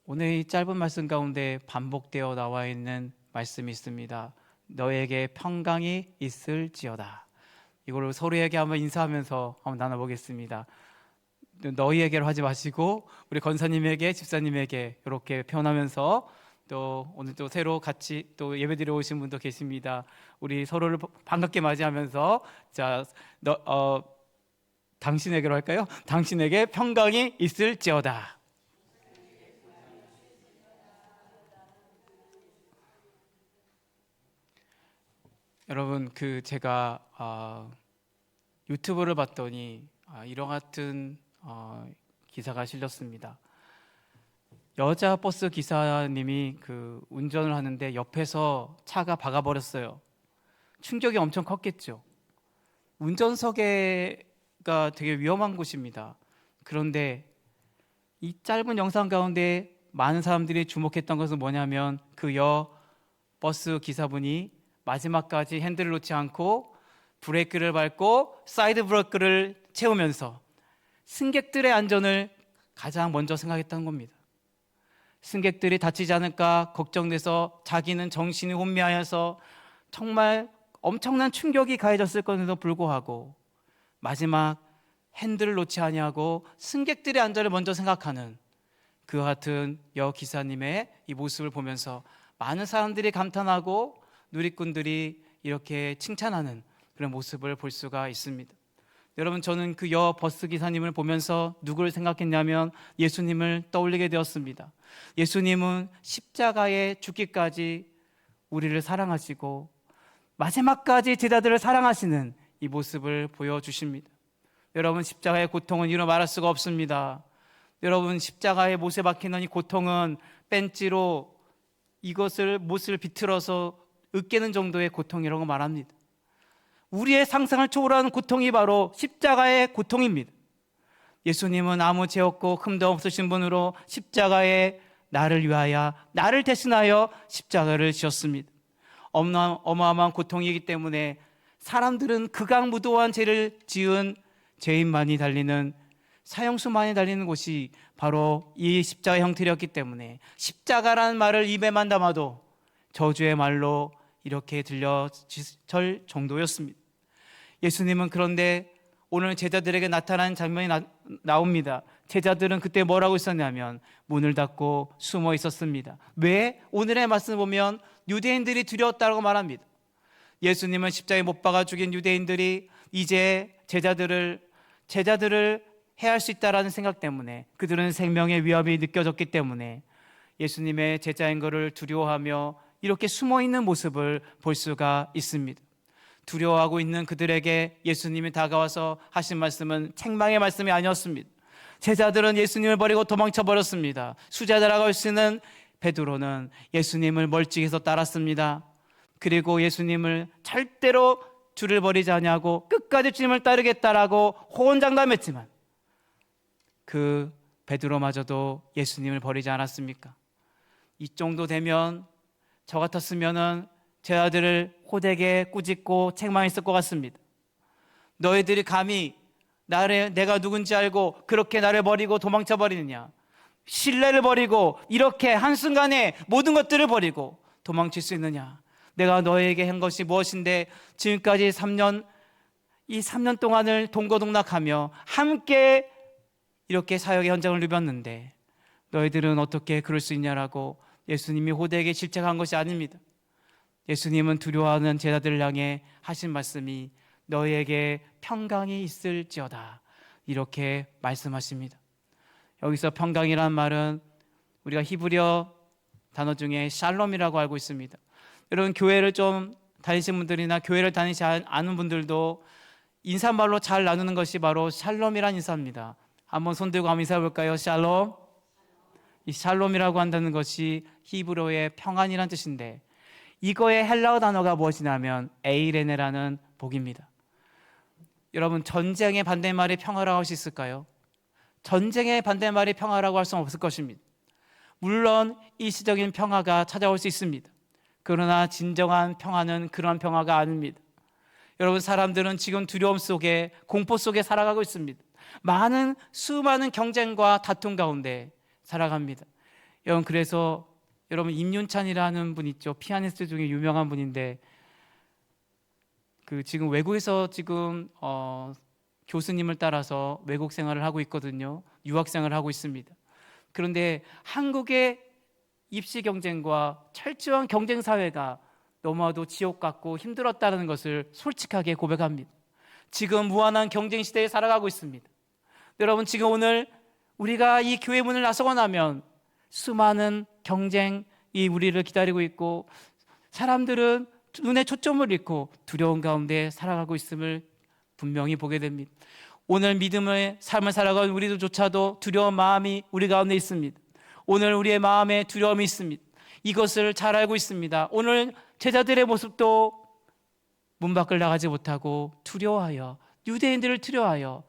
오늘 이 짧은 말씀 가운데 반복되어 나와 있는 말씀이 있습니다. 너에게 평강이 있을지어다. 이거를 서로에게 한번 인사하면서 한번 나눠보겠습니다. 너희에게로 하지 마시고 우리 권사님에게, 집사님에게 이렇게 표현하면서, 또 오늘 또 새로 같이 또 예배드려 오신 분도 계십니다. 우리 서로를 반갑게 맞이하면서, 자, 당신에게로 할까요? 당신에게 평강이 있을지어다. 여러분, 제가 유튜브를 봤더니 이런 같은 기사가 실렸습니다. 여자 버스 기사님이 운전을 하는데 옆에서 차가 박아버렸어요. 충격이 엄청 컸겠죠. 운전석에가 되게 위험한 곳입니다. 그런데 이 짧은 영상 가운데 많은 사람들이 주목했던 것은 뭐냐면, 버스 기사분이 마지막까지 핸들을 놓지 않고 브레이크를 밟고 사이드 브레이크를 채우면서 승객들의 안전을 가장 먼저 생각했다는 겁니다. 승객들이 다치지 않을까 걱정돼서 자기는 정신이 혼미하여서 정말 엄청난 충격이 가해졌을 것에도 불구하고 마지막 핸들을 놓지 아니하고 승객들의 안전을 먼저 생각하는 그와 같은 여기사님의 이 모습을 보면서 많은 사람들이 감탄하고 누리꾼들이 이렇게 칭찬하는 그런 모습을 볼 수가 있습니다. 여러분, 저는 그 버스 기사님을 보면서 누구를 생각했냐면 예수님을 떠올리게 되었습니다. 예수님은 십자가에 죽기까지 우리를 사랑하시고 마지막까지 제자들을 사랑하시는 이 모습을 보여주십니다. 여러분, 십자가의 고통은 이루 말할 수가 없습니다. 여러분, 십자가의 못에 박히는 이 고통은 벤치로 이것을 못을 비틀어서 으깨는 정도의 고통이라고 말합니다. 우리의 상상을 초월하는 고통이 바로 십자가의 고통입니다. 예수님은 아무 죄 없고 흠도 없으신 분으로 십자가에 나를 위하여, 나를 대신하여 십자가를 지었습니다. 어마어마한 고통이기 때문에 사람들은 극악무도한 죄를 지은 죄인만이 달리는, 사형수만이 달리는 곳이 바로 이 십자가 형태였기 때문에 십자가라는 말을 입에만 담아도 저주의 말로 이렇게 들려질 정도였습니다. 예수님은 그런데 오늘 제자들에게 나타난 장면이 나옵니다. 제자들은 그때 뭐라고 있었냐면 문을 닫고 숨어 있었습니다. 왜? 오늘의 말씀을 보면 유대인들이 두려웠다고 말합니다. 예수님은 십자가에 못 박아 죽인 유대인들이 이제 제자들을 해할 수 있다라는 생각 때문에, 그들은 생명의 위협이 느껴졌기 때문에 예수님의 제자인 것을 두려워하며 이렇게 숨어있는 모습을 볼 수가 있습니다. 두려워하고 있는 그들에게 예수님이 다가와서 하신 말씀은 책망의 말씀이 아니었습니다. 제자들은 예수님을 버리고 도망쳐 버렸습니다. 수제자라고 할 수 있는 베드로는 예수님을 멀찍이서 따랐습니다. 그리고 예수님을 절대로 주를 버리지 아니하고 끝까지 주님을 따르겠다라고 호언장담했지만 그 베드로마저도 예수님을 버리지 않았습니까? 이 정도 되면 저 같았으면은 제 아들을 호되게 꾸짖고 책망했을 것 같습니다. 너희들이 감히 내가 누군지 알고 그렇게 나를 버리고 도망쳐 버리느냐? 신뢰를 버리고 이렇게 한순간에 모든 것들을 버리고 도망칠 수 있느냐? 내가 너에게 한 것이 무엇인데 지금까지 3년 동안을 동고동락하며 함께 이렇게 사역의 현장을 누볐는데 너희들은 어떻게 그럴 수 있냐라고 예수님이 호되게 질책한 것이 아닙니다. 예수님은 두려워하는 제자들을 향해 하신 말씀이 너희에게 평강이 있을지어다, 이렇게 말씀하십니다. 여기서 평강이란 말은 우리가 히브리어 단어 중에 샬롬이라고 알고 있습니다. 여러분, 교회를 좀 다니신 분들이나 교회를 다니지 않은 분들도 인사말로 잘 나누는 것이 바로 샬롬이란 인사입니다. 한번 손 들고 한번 인사해 볼까요? 샬롬. 이 샬롬이라고 한다는 것이 히브리어의 평안이란 뜻인데, 이거의 헬라어 단어가 무엇이냐면 에이레네라는 복입니다. 여러분, 전쟁의 반대말이 평화라고 할 수 있을까요? 전쟁의 반대말이 평화라고 할 수는 없을 것입니다. 물론 일시적인 평화가 찾아올 수 있습니다. 그러나 진정한 평화는 그러한 평화가 아닙니다. 여러분, 사람들은 지금 두려움 속에, 공포 속에 살아가고 있습니다. 수많은 경쟁과 다툼 가운데 살아갑니다. 여러분, 그래서 여러분 임윤찬이라는 분 있죠. 피아니스트 중에 유명한 분인데 지금 외국에서 교수님을 따라서 외국 생활을 하고 있거든요. 유학 생활을 하고 있습니다. 그런데 한국의 입시 경쟁과 철저한 경쟁 사회가 너무나도 지옥 같고 힘들었다는 것을 솔직하게 고백합니다. 지금 무한한 경쟁 시대에 살아가고 있습니다. 여러분, 지금 오늘 우리가 이 교회 문을 나서고 나면 수많은 경쟁이 우리를 기다리고 있고, 사람들은 눈에 초점을 잃고 두려운 가운데 살아가고 있음을 분명히 보게 됩니다. 오늘 믿음의 삶을 살아가는 우리들조차도 두려운 마음이 우리 가운데 있습니다. 오늘 우리의 마음에 두려움이 있습니다. 이것을 잘 알고 있습니다. 오늘 제자들의 모습도 문 밖을 나가지 못하고 두려워하여, 유대인들을 두려워하여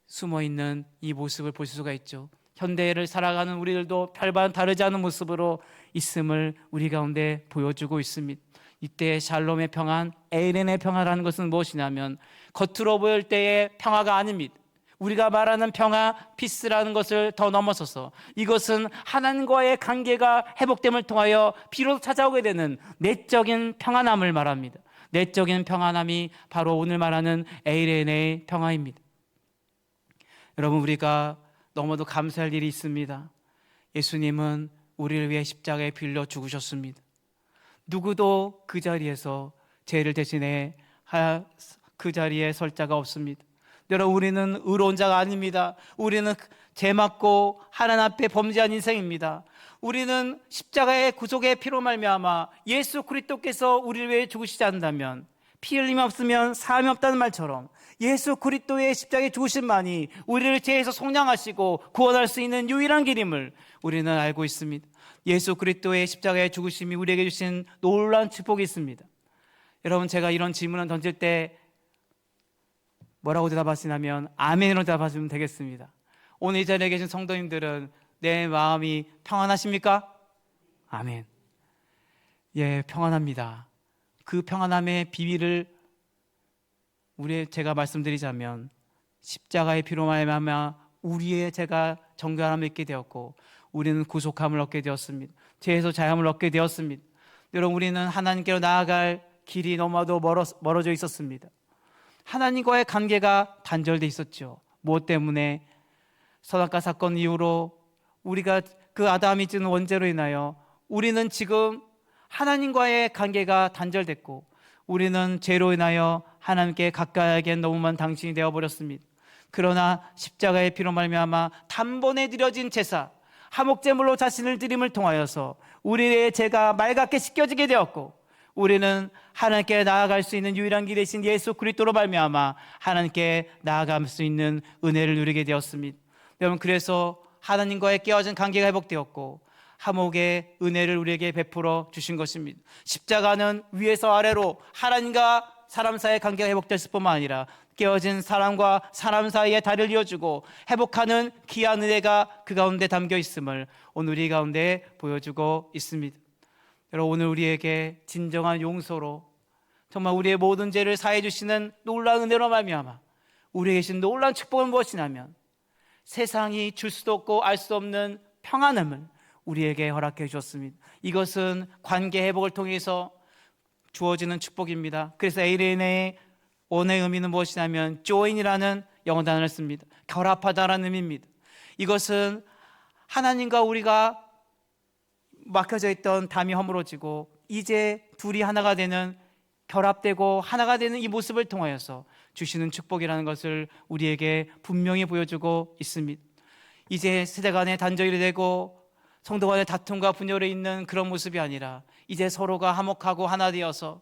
숨어있는 이 모습을 볼 수가 있죠. 현대를 살아가는 우리들도 별반 다르지 않은 모습으로 있음을 우리 가운데 보여주고 있습니다. 이때 샬롬의 평안, 에이렌의 평화라는 것은 무엇이냐면 겉으로 보일 때의 평화가 아닙니다. 우리가 말하는 평화, 피스라는 것을 더 넘어서서 이것은 하나님과의 관계가 회복됨을 통하여 비로소 찾아오게 되는 내적인 평안함을 말합니다. 내적인 평안함이 바로 오늘 말하는 에이렌의 평화입니다. 여러분, 우리가 너무도 감사할 일이 있습니다. 예수님은 우리를 위해 십자가에 빌려 죽으셨습니다. 누구도 그 자리에서 죄를 대신해 그 자리에 설 자가 없습니다. 여러분, 우리는 의로운 자가 아닙니다. 우리는 죄 맞고 하나님 앞에 범죄한 인생입니다. 우리는 십자가의 구속의 피로 말미암아 예수 그리스도께서 우리를 위해 죽으시지 않는다면, 피 흘림이 없으면 사함이 없다는 말처럼 예수 그리스도의 십자가의 죽으심만이 우리를 죄에서 속량하시고 구원할 수 있는 유일한 길임을 우리는 알고 있습니다. 예수 그리스도의 십자가의 죽으심이 우리에게 주신 놀라운 축복이 있습니다. 여러분, 제가 이런 질문을 던질 때 뭐라고 대답하시냐면 아멘으로 대답하시면 되겠습니다. 오늘 이 자리에 계신 성도님들은 내 마음이 평안하십니까? 아멘. 예, 평안합니다. 그 평안함의 비밀을 제가 말씀드리자면, 십자가의 피로 말미암아 우리의 죄가 정결함을 얻게 되었고 우리는 구속함을 얻게 되었습니다. 죄에서 자유함을 얻게 되었습니다. 여러분, 우리는 하나님께로 나아갈 길이 너무나도 멀어져 있었습니다. 하나님과의 관계가 단절돼 있었죠. 무엇 때문에? 선악과 사건 이후로 우리가 그 아담이 지은 원죄로 인하여 우리는 지금 하나님과의 관계가 단절됐고 우리는 죄로 인하여 하나님께 가까이 하기엔 너무 먼 당신이 되어버렸습니다. 그러나 십자가의 피로 말미암아 단번에 드려진 제사, 화목제물로 자신을 드림을 통하여서 우리의 죄가 맑게 씻겨지게 되었고 우리는 하나님께 나아갈 수 있는 유일한 길이 되신 예수 그리스도로 말미암아 하나님께 나아갈 수 있는 은혜를 누리게 되었습니다. 여러분, 그래서 하나님과의 깨어진 관계가 회복되었고 화목의 은혜를 우리에게 베풀어 주신 것입니다. 십자가는 위에서 아래로 하나님과 사람 사이의 관계가 회복됐을 뿐만 아니라 깨어진 사람과 사람 사이의 다리를 이어주고 회복하는 귀한 은혜가 그 가운데 담겨 있음을 오늘 우리 가운데 보여주고 있습니다. 여러분, 오늘 우리에게 진정한 용서로 정말 우리의 모든 죄를 사해 주시는 놀라운 은혜로 말미암아 우리에게 주신 놀라운 축복은 무엇이냐면 세상이 줄 수도 없고 알 수 없는 평안함을 우리에게 허락해 주셨습니다. 이것은 관계 회복을 통해서 주어지는 축복입니다. 그래서 에이레인의 원의 의미는 무엇이냐면 join이라는 영어 단어를 씁니다. 결합하다라는 의미입니다. 이것은 하나님과 우리가 막혀져 있던 담이 허물어지고 이제 둘이 하나가 되는, 결합되고 하나가 되는 이 모습을 통하여서 주시는 축복이라는 것을 우리에게 분명히 보여주고 있습니다. 이제 세대 간의 단절이 되고 성도 간의 다툼과 분열이 있는 그런 모습이 아니라 이제 서로가 화목하고 하나 되어서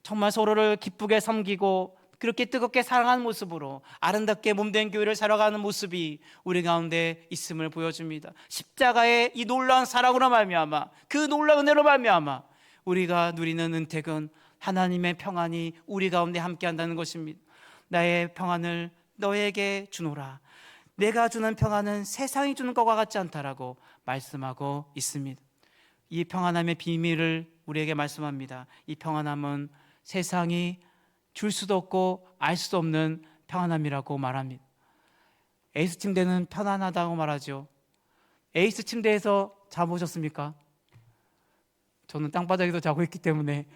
정말 서로를 기쁘게 섬기고 그렇게 뜨겁게 사랑하는 모습으로 아름답게 몸된 교회를 살아가는 모습이 우리 가운데 있음을 보여줍니다. 십자가의 이 놀라운 사랑으로 말미암아, 그 놀라운 은혜로 말미암아 우리가 누리는 은택은 하나님의 평안이 우리 가운데 함께한다는 것입니다. 나의 평안을 너에게 주노라. 내가 주는 평안은 세상이 주는 것과 같지 않다라고 말씀하고 있습니다. 이 평안함의 비밀을 우리에게 말씀합니다. 이 평안함은 세상이 줄 수도 없고 알 수도 없는 평안함이라고 말합니다. 에이스 침대는 편안하다고 말하죠. 에이스 침대에서 자보셨습니까? 저는 땅바닥에서 자고 있기 때문에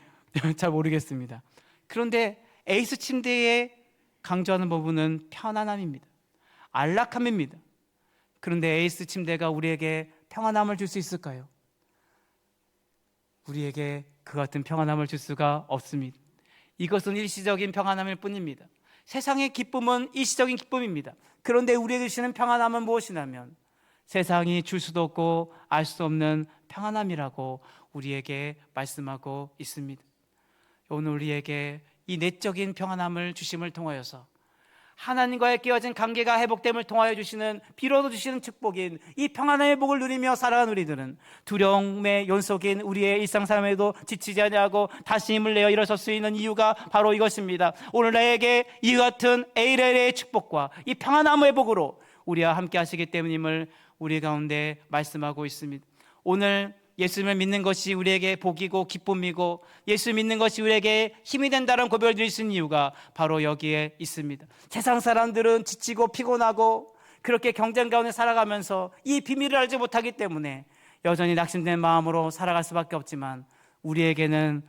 잘 모르겠습니다. 그런데 에이스 침대에 강조하는 부분은 편안함입니다. 안락함입니다. 그런데 에이스 침대가 우리에게 평안함을 줄 수 있을까요? 우리에게 그 같은 평안함을 줄 수가 없습니다. 이것은 일시적인 평안함일 뿐입니다. 세상의 기쁨은 일시적인 기쁨입니다. 그런데 우리에게 주시는 평안함은 무엇이냐면 세상이 줄 수도 없고 알 수 없는 평안함이라고 우리에게 말씀하고 있습니다. 오늘 우리에게 이 내적인 평안함을 주심을 통하여서 하나님과의 깨어진 관계가 회복됨을 통하여 주시는, 비로소 주시는 축복인 이 평안의 복을 누리며 살아가는 우리들은 두려움의 연속인 우리의 일상삶에도 지치지 아니하고 다시 힘을 내어 일어설 수 있는 이유가 바로 이것입니다. 오늘 나에게 이 같은 에이렐의 축복과 이 평안함의 복으로 우리와 함께 하시기 때문임을 우리 가운데 말씀하고 있습니다. 오늘 예수님을 믿는 것이 우리에게 복이고 기쁨이고 예수 믿는 것이 우리에게 힘이 된다는 고백을 드릴 수 있는 이유가 바로 여기에 있습니다. 세상 사람들은 지치고 피곤하고 그렇게 경쟁 가운데 살아가면서 이 비밀을 알지 못하기 때문에 여전히 낙심된 마음으로 살아갈 수밖에 없지만 우리에게는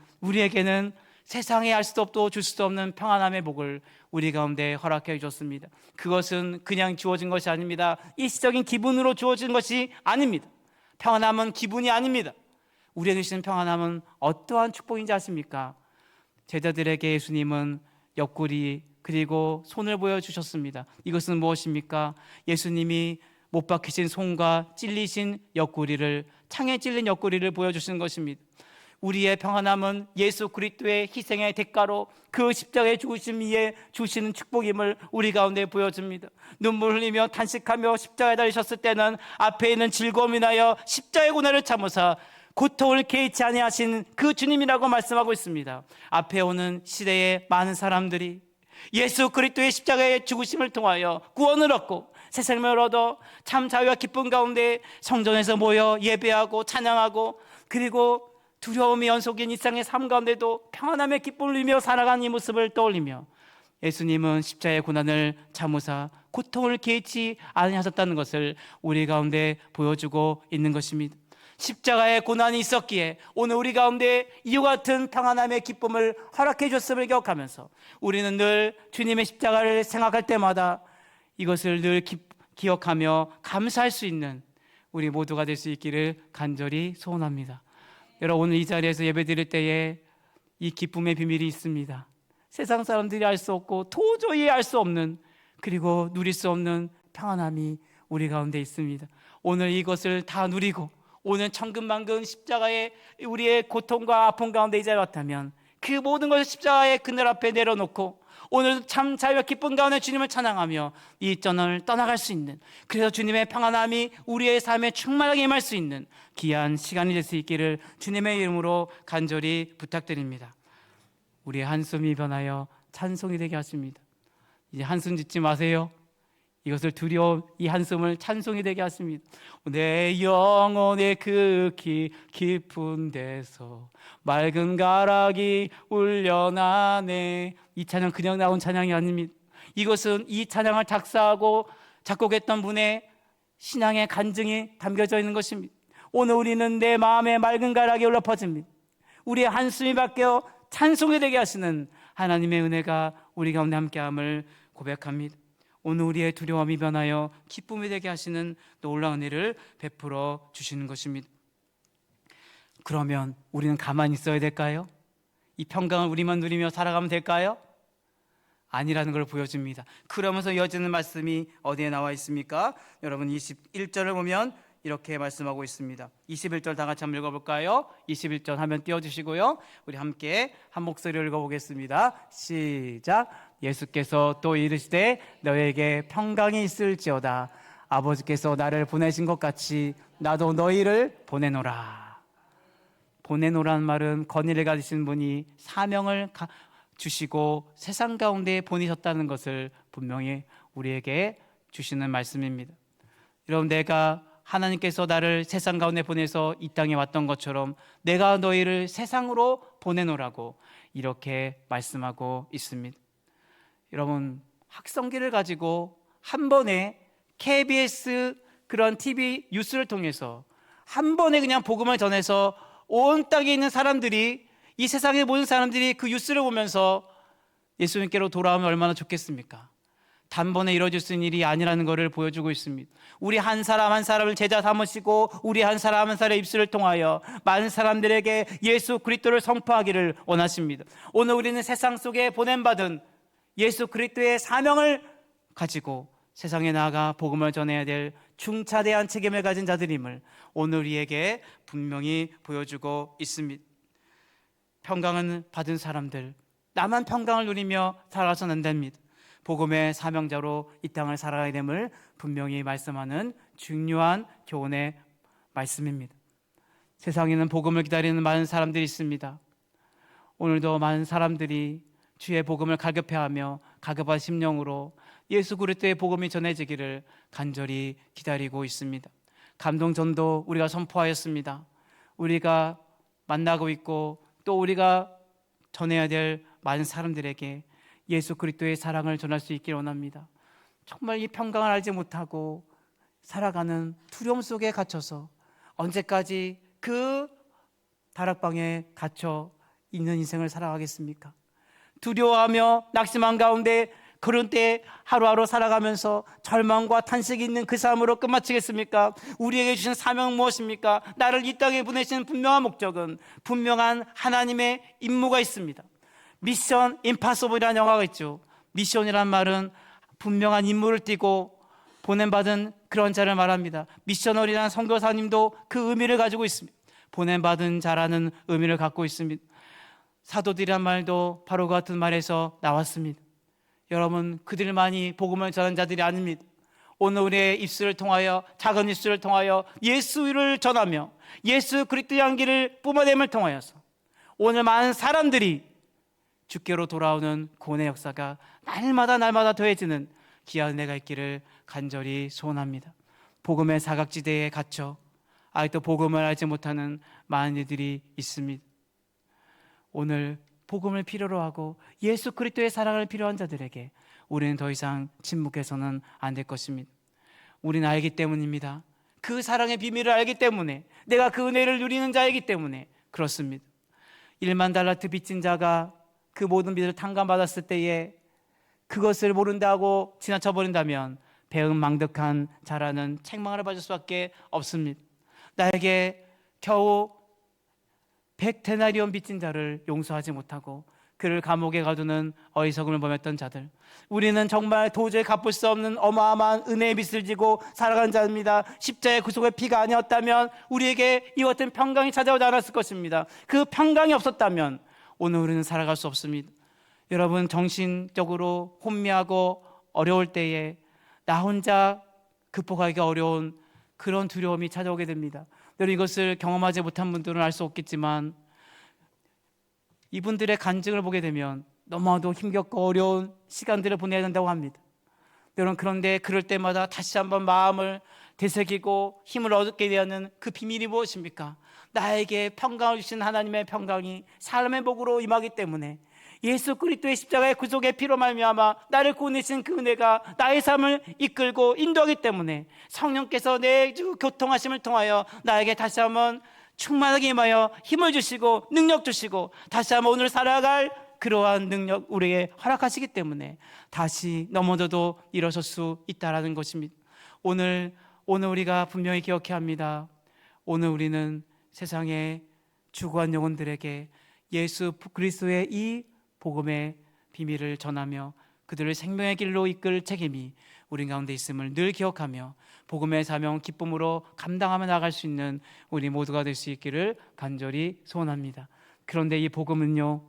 세상에 알 수도 없고 줄 수도 없는 평안함의 복을 우리 가운데 허락해 주셨습니다. 그것은 그냥 주어진 것이 아닙니다. 일시적인 기분으로 주어진 것이 아닙니다. 평안함은 기분이 아닙니다. 우리에게 주시는 평안함은 어떠한 축복인지 아십니까? 제자들에게 예수님은 옆구리 그리고 손을 보여주셨습니다. 이것은 무엇입니까? 예수님이 못 박히신 손과 찔리신 옆구리를, 창에 찔린 옆구리를 보여주시는 것입니다. 우리의 평안함은 예수 그리스도의 희생의 대가로 그 십자가의 죽으심 위에 주시는 축복임을 우리 가운데 보여줍니다. 눈물 흘리며 탄식하며 십자가에 달리셨을 때는 앞에 있는 즐거움이 나여 십자가의 고난을 참으사 고통을 개의치 아니하신 그 주님이라고 말씀하고 있습니다. 앞에 오는 시대의 많은 사람들이 예수 그리스도의 십자가의 죽으심을 통하여 구원을 얻고 새 생명을 얻어 참 자유와 기쁨 가운데 성전에서 모여 예배하고 찬양하고 그리고 두려움이 연속인 일상의 삶 가운데도 평안함의 기쁨을 누리며 살아가는 이 모습을 떠올리며 예수님은 십자가의 고난을 참으사 고통을 개의치 아니하셨다는 것을 우리 가운데 보여주고 있는 것입니다. 십자가의 고난이 있었기에 오늘 우리 가운데 이와 같은 평안함의 기쁨을 허락해 줬음을 기억하면서 우리는 늘 주님의 십자가를 생각할 때마다 이것을 늘 기억하며 감사할 수 있는 우리 모두가 될 수 있기를 간절히 소원합니다. 여러분, 오늘 이 자리에서 예배드릴 때에 이 기쁨의 비밀이 있습니다. 세상 사람들이 알 수 없고 도저히 알 수 없는, 그리고 누릴 수 없는 평안함이 우리 가운데 있습니다. 오늘 이것을 다 누리고 오늘 천근만근 십자가에 우리의 고통과 아픔 가운데 이 자리에 왔다면 그 모든 것을 십자가의 그늘 앞에 내려놓고 오늘 참 자유와 기쁨 가운데 주님을 찬양하며 이 전을 떠나갈 수 있는, 그래서 주님의 평안함이 우리의 삶에 충만하게 임할 수 있는 귀한 시간이 될 수 있기를 주님의 이름으로 간절히 부탁드립니다. 우리의 한숨이 변하여 찬송이 되게 하십니다. 이제 한숨 짓지 마세요. 이것을 두려움, 이 한숨을 찬송이 되게 하십니다. 내 영혼의 그 깊은 데서 맑은 가락이 울려나네. 이 찬양 그냥 나온 찬양이 아닙니다. 이것은 이 찬양을 작사하고 작곡했던 분의 신앙의 간증이 담겨져 있는 것입니다. 오늘 우리는 내 마음에 맑은 가락이 울려 퍼집니다. 우리의 한숨이 바뀌어 찬송이 되게 하시는 하나님의 은혜가 우리 가운데 함께함을 고백합니다. 오늘 우리의 두려움이 변하여 기쁨이 되게 하시는 놀라운 은혜를 베풀어 주시는 것입니다. 그러면 우리는 가만히 있어야 될까요? 이 평강을 우리만 누리며 살아가면 될까요? 아니라는 걸 보여줍니다. 그러면서 이어지는 말씀이 어디에 나와 있습니까? 여러분 21절을 보면 이렇게 말씀하고 있습니다. 21절 다 같이 한번 읽어볼까요? 21절 화면 띄워주시고요, 우리 함께 한 목소리로 읽어보겠습니다. 시작. 예수께서 또 이르시되 너에게 평강이 있을지어다. 아버지께서 나를 보내신 것 같이 나도 너희를 보내노라. 보내노라는 말은 권위를 가지신 분이 사명을 주시고 세상 가운데 보내셨다는 것을 분명히 우리에게 주시는 말씀입니다. 여러분, 내가 하나님께서 나를 세상 가운데 보내서 이 땅에 왔던 것처럼 내가 너희를 세상으로 보내노라고 이렇게 말씀하고 있습니다. 여러분, 학성기를 가지고 한 번에 KBS 그런 TV 뉴스를 통해서 한 번에 그냥 복음을 전해서 온 땅에 있는 사람들이, 이 세상의 모든 사람들이 그 뉴스를 보면서 예수님께로 돌아오면 얼마나 좋겠습니까? 단번에 이루어질 수 있는 일이 아니라는 것을 보여주고 있습니다. 우리 한 사람 한 사람을 제자 삼으시고 우리 한 사람 한 사람의 입술을 통하여 많은 사람들에게 예수 그리스도를 선포하기를 원하십니다. 오늘 우리는 세상 속에 보냄받은 예수 그리스도의 사명을 가지고 세상에 나아가 복음을 전해야 될 중차대한 책임을 가진 자들임을 오늘 우리에게 분명히 보여주고 있습니다. 평강은 받은 사람들, 나만 평강을 누리며 살아서는 안 됩니다. 복음의 사명자로 이 땅을 살아가야 됨을 분명히 말씀하는 중요한 교훈의 말씀입니다. 세상에는 복음을 기다리는 많은 사람들이 있습니다. 오늘도 많은 사람들이 주의 복음을 갈급해하며 가급한 심령으로 예수 그리스도의 복음이 전해지기를 간절히 기다리고 있습니다. 감동전도 우리가 선포하였습니다. 우리가 만나고 있고 또 우리가 전해야 될 많은 사람들에게 예수 그리스도의 사랑을 전할 수 있기를 원합니다. 정말 이 평강을 알지 못하고 살아가는 두려움 속에 갇혀서 언제까지 그 다락방에 갇혀 있는 인생을 살아가겠습니까? 두려워하며 낙심한 가운데 그런 때 하루하루 살아가면서 절망과 탄식이 있는 그 삶으로 끝마치겠습니까? 우리에게 주신 사명은 무엇입니까? 나를 이 땅에 보내신 분명한 목적은 분명한 하나님의 임무가 있습니다. 미션 임파서블이라는 영화가 있죠. 미션이란 말은 분명한 임무를 띠고 보냄받은 그런 자를 말합니다. 미셔너리라는 선교사님도 그 의미를 가지고 있습니다. 보냄받은 자라는 의미를 갖고 있습니다. 사도들이란 말도 바로 그 같은 말에서 나왔습니다. 여러분, 그들만이 복음을 전하는 자들이 아닙니다. 오늘 우리의 입술을 통하여, 작은 입술을 통하여 예수를 전하며 예수 그리스도의 향기를 뿜어냄을 통하여서 오늘 많은 사람들이 주께로 돌아오는 구원의 역사가 날마다 더해지는 귀한 은혜가 있기를 간절히 소원합니다. 복음의 사각지대에 갇혀 아직도 복음을 알지 못하는 많은 이들이 있습니다. 오늘 복음을 필요로 하고 예수 그리스도의 사랑을 필요한 자들에게 우리는 더 이상 침묵해서는 안 될 것입니다. 우리는 알기 때문입니다. 그 사랑의 비밀을 알기 때문에, 내가 그 은혜를 누리는 자이기 때문에 그렇습니다. 1만 달란트 빚진 자가 그 모든 빚을 탕감받았을 때에 그것을 모른다고 지나쳐버린다면 배은망덕한 자라는 책망을 받을 수밖에 없습니다. 나에게 겨우 100데나리온 빚진 자를 용서하지 못하고 그를 감옥에 가두는 어리석음을 범했던 자들, 우리는 정말 도저히 갚을 수 없는 어마어마한 은혜의 빚을 지고 살아가는 자입니다. 십자가의 구속의 피가 아니었다면 우리에게 이 같은 평강이 찾아오지 않았을 것입니다. 그 평강이 없었다면 오늘 우리는 살아갈 수 없습니다. 여러분, 정신적으로 혼미하고 어려울 때에 나 혼자 극복하기 어려운 그런 두려움이 찾아오게 됩니다. 여러분, 이것을 경험하지 못한 분들은 알 수 없겠지만 이분들의 간증을 보게 되면 너무나도 힘겹고 어려운 시간들을 보내야 된다고 합니다. 여러분, 그런데 그럴 때마다 다시 한번 마음을 되새기고 힘을 얻게 되는 그 비밀이 무엇입니까? 나에게 평강을 주신 하나님의 평강이 삶의 복으로 임하기 때문에, 예수 그리스도의 십자가의 구속의 피로 말미암아 나를 구원하신 그 은혜가 나의 삶을 이끌고 인도하기 때문에 성령께서 내 교통하심을 통하여 나에게 다시 한번 충만하게 임하여 힘을 주시고 능력 주시고 다시 한번 오늘 살아갈 그러한 능력 우리에게 허락하시기 때문에 다시 넘어져도 일어설 수 있다라는 것입니다. 오늘 우리가 분명히 기억해야 합니다. 오늘 우리는 세상의 죽어간 영혼들에게 예수 그리스도의 이 복음의 비밀을 전하며 그들을 생명의 길로 이끌 책임이 우리 가운데 있음을 늘 기억하며 복음의 사명 기쁨으로 감당하며 나아갈 수 있는 우리 모두가 될 수 있기를 간절히 소원합니다. 그런데 이 복음은요,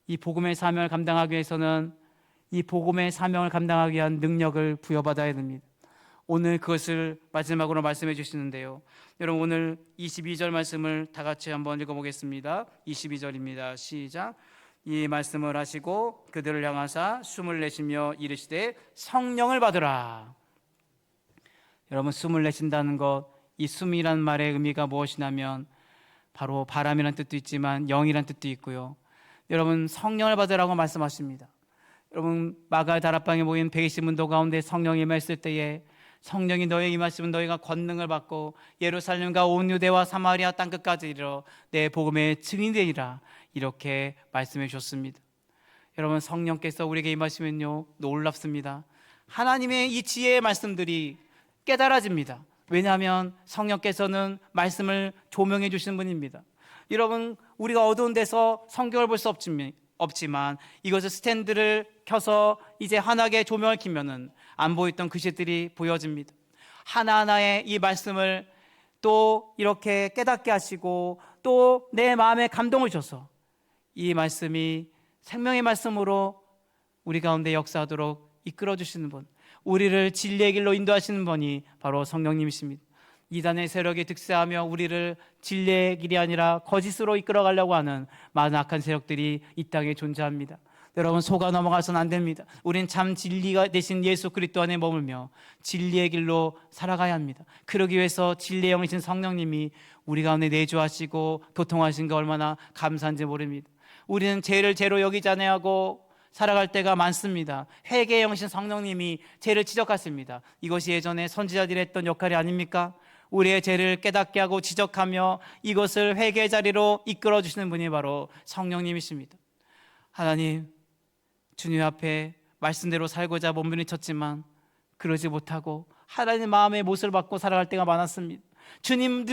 이 복음의 사명을 감당하기 위해서는 이 복음의 사명을 감당하기 위한 능력을 부여받아야 됩니다. 오늘 그것을 마지막으로 말씀해 주시는데요, 여러분, 오늘 22절 말씀을 다 같이 한번 읽어보겠습니다. 22절입니다. 시작. 이 말씀을 하시고 그들을 향하사 숨을 내쉬며 이르시되 성령을 받으라. 여러분, 숨을 내쉰다는 것, 이 숨이란 말의 의미가 무엇이냐면 바로 바람이란 뜻도 있지만 영이란 뜻도 있고요. 여러분, 성령을 받으라고 말씀하십니다. 여러분, 마갈 다락방에 모인 120문도 가운데 성령이 임했을 때에 성령이 너에게 임하시면 너희가 권능을 받고 예루살렘과 온 유대와 사마리아 땅끝까지 이르러 내 복음의 증인이 되리라, 이렇게 말씀해 주셨습니다. 여러분, 성령께서 우리에게 임하시면요, 놀랍습니다. 하나님의 이 지혜의 말씀들이 깨달아집니다. 왜냐하면 성령께서는 말씀을 조명해 주시는 분입니다. 여러분, 우리가 어두운 데서 성경을 볼 수 없지만 이것을 스탠드를 켜서 이제 환하게 조명을 켜면은 안 보였던 글씨들이 보여집니다. 하나하나의 이 말씀을 또 이렇게 깨닫게 하시고 또 내 마음에 감동을 줘서 이 말씀이 생명의 말씀으로 우리 가운데 역사하도록 이끌어 주시는 분, 우리를 진리의 길로 인도하시는 분이 바로 성령님이십니다. 이단의 세력이 득세하며 우리를 진리의 길이 아니라 거짓으로 이끌어가려고 하는 많은 악한 세력들이 이 땅에 존재합니다. 여러분, 속아 넘어가서는 안 됩니다. 우린 참 진리가 되신 예수 그리스도 안에 머물며 진리의 길로 살아가야 합니다. 그러기 위해서 진리의 영이신 성령님이 우리 가운데 내주하시고 교통하신 게 얼마나 감사한지 모릅니다. 우리는 죄를 죄로 여기지 아니하고 살아갈 때가 많습니다. 회개의 영이신 성령님이 죄를 지적하십니다. 이것이 예전에 선지자들이 했던 역할이 아닙니까? 우리의 죄를 깨닫게 하고 지적하며 이것을 회개의 자리로 이끌어 주시는 분이 바로 성령님이십니다. 하나님, 주님 앞에 말씀대로 살고자 몸부림쳤지만 그러지 못하고 하나님 마음의 못을 받고 살아갈 때가 많았습니다. 주님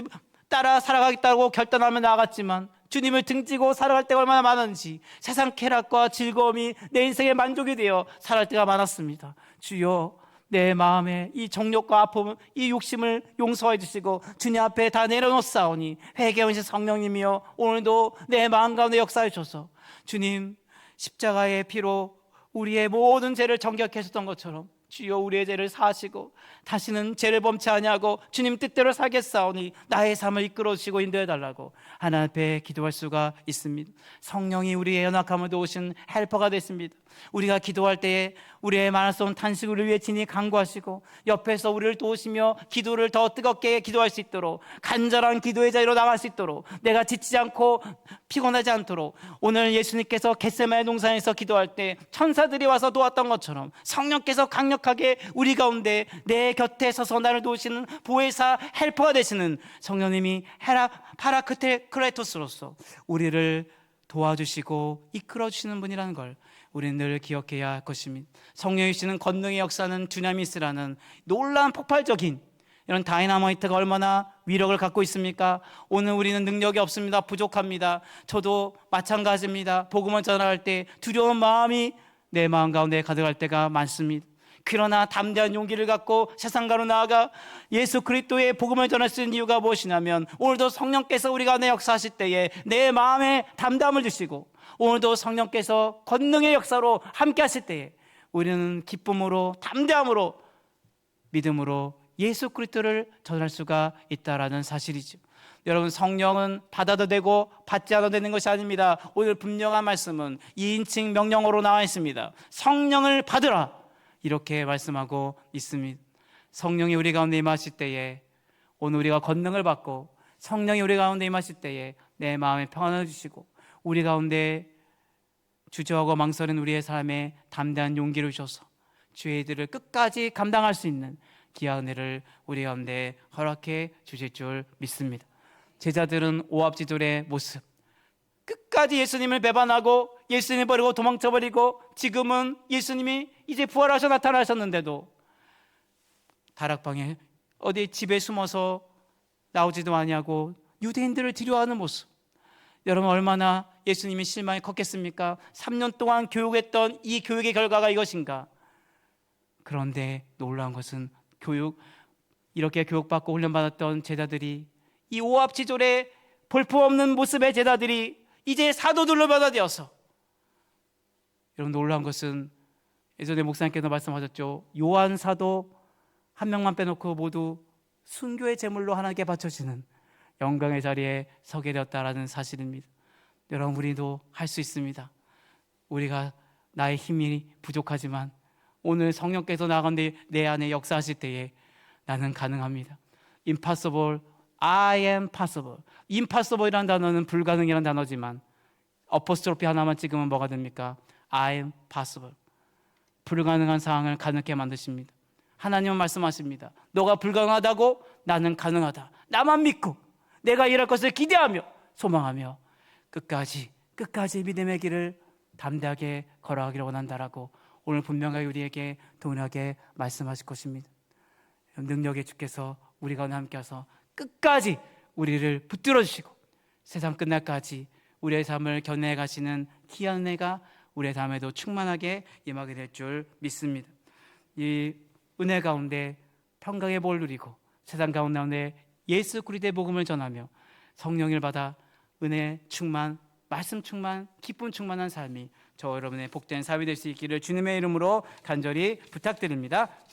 따라 살아가겠다고 결단하며 나아갔지만 주님을 등지고 살아갈 때가 얼마나 많은지, 세상 쾌락과 즐거움이 내 인생의 만족이 되어 살아갈 때가 많았습니다. 주여, 내 마음에 이 정욕과 아픔, 이 욕심을 용서해 주시고 주님 앞에 다 내려놓사오니 회개하신 성령님이여, 오늘도 내 마음 가운데 역사해 주셔서 주님 십자가의 피로 우리의 모든 죄를 정결케 하셨던 것처럼 주여, 우리의 죄를 사하시고 다시는 죄를 범치 아니하고 주님 뜻대로 살겠사오니 나의 삶을 이끌어 주시고 인도해 달라고 하나님 앞에 기도할 수가 있습니다. 성령이 우리의 연약함을 도우신 헬퍼가 됐습니다. 우리가 기도할 때에 우리의 말할 수 없는 탄식을 위해 친히 간구하시고 옆에서 우리를 도우시며 기도를 더 뜨겁게 기도할 수 있도록, 간절한 기도의 자리로 나갈 수 있도록, 내가 지치지 않고 피곤하지 않도록, 오늘 예수님께서 겟세마네 동산에서 기도할 때 천사들이 와서 도왔던 것처럼 성령께서 강력하게 우리 가운데 내 곁에 서서 나를 도우시는 보혜사 헬퍼가 되시는 성령님이 파라크레토스로서 우리를 도와주시고 이끌어주시는 분이라는 걸 우리는 늘 기억해야 할 것입니다. 성령이 주시는 권능의 역사는 두나미스라는 놀라운 폭발적인 이런 다이나마이트가 얼마나 위력을 갖고 있습니까? 오늘 우리는 능력이 없습니다. 부족합니다. 저도 마찬가지입니다. 복음을 전할 때 두려운 마음이 내 마음 가운데 가득할 때가 많습니다. 그러나 담대한 용기를 갖고 세상가로 나아가 예수 그리스도의 복음을 전할 수 있는 이유가 무엇이냐면, 오늘도 성령께서 우리 가운데 역사하실 때에 내 마음에 담담을 주시고 오늘도 성령께서 권능의 역사로 함께 하실 때에 우리는 기쁨으로, 담대함으로, 믿음으로 예수 그리스도를 전할 수가 있다라는 사실이죠. 여러분, 성령은 받아도 되고 받지 않아도 되는 것이 아닙니다. 오늘 분명한 말씀은 2인칭 명령어로 나와 있습니다. 성령을 받으라, 이렇게 말씀하고 있습니다. 성령이 우리 가운데 임하실 때에, 오늘 우리가 권능을 받고 성령이 우리 가운데 임하실 때에 내 마음에 평안을 주시고 우리 가운데 주저하고 망설인 우리의 삶에 담대한 용기를 주셔서 주의 일들을 끝까지 감당할 수 있는 귀한 은혜를 우리 가운데 허락해 주실 줄 믿습니다. 제자들은 오합지졸의 모습, 끝까지 예수님을 배반하고 예수님을 버리고 도망쳐버리고, 지금은 예수님이 이제 부활하셔 나타나셨는데도 다락방에 어디 집에 숨어서 나오지도 아니하고 유대인들을 두려워하는 모습, 여러분 얼마나 예수님이 실망이 컸겠습니까? 3년 동안 교육했던 이 교육의 결과가 이것인가? 그런데 놀라운 것은 이렇게 교육받고 훈련받았던 제자들이, 이 오합지졸의 볼품없는 모습의 제자들이 이제 사도들로 변화되어서, 여러분 놀라운 것은 예전에 목사님께서 말씀하셨죠. 요한 사도 한 명만 빼놓고 모두 순교의 제물로 하나님께 바쳐지는 영광의 자리에 서게 되었다라는 사실입니다. 여러분, 우리도 할 수 있습니다. 우리가 나의 힘이 부족하지만 오늘 성령께서 나가는데 내 안에 역사하실 때에 나는 가능합니다. Impossible, I am possible. Impossible이라는 단어는 불가능이라는 단어지만 어포스트로피 하나만 찍으면 뭐가 됩니까? I am possible. 불가능한 상황을 가능하게 만드십니다. 하나님은 말씀하십니다. 너가 불가능하다고 나는 가능하다. 나만 믿고 내가 일할 것을 기대하며 소망하며 끝까지 믿음의 길을 담대하게 걸어가기를 원한다라고 오늘 분명하게 우리에게 동일하게 말씀하실 것입니다. 능력의 주께서 우리 가운데 함께하서 끝까지 우리를 붙들어 주시고 세상 끝날까지 우리의 삶을 견내해 가시는 귀한 은혜가 우리의 삶에도 충만하게 임하게 될 줄 믿습니다. 이 은혜 가운데 평강의 복을 누리고 세상 가운데 예수 그리스도의 복음을 전하며 성령을 받아 은혜 충만, 말씀 충만, 기쁨 충만한 삶이 저 여러분의 복된 삶이 될 수 있기를 주님의 이름으로 간절히 부탁드립니다.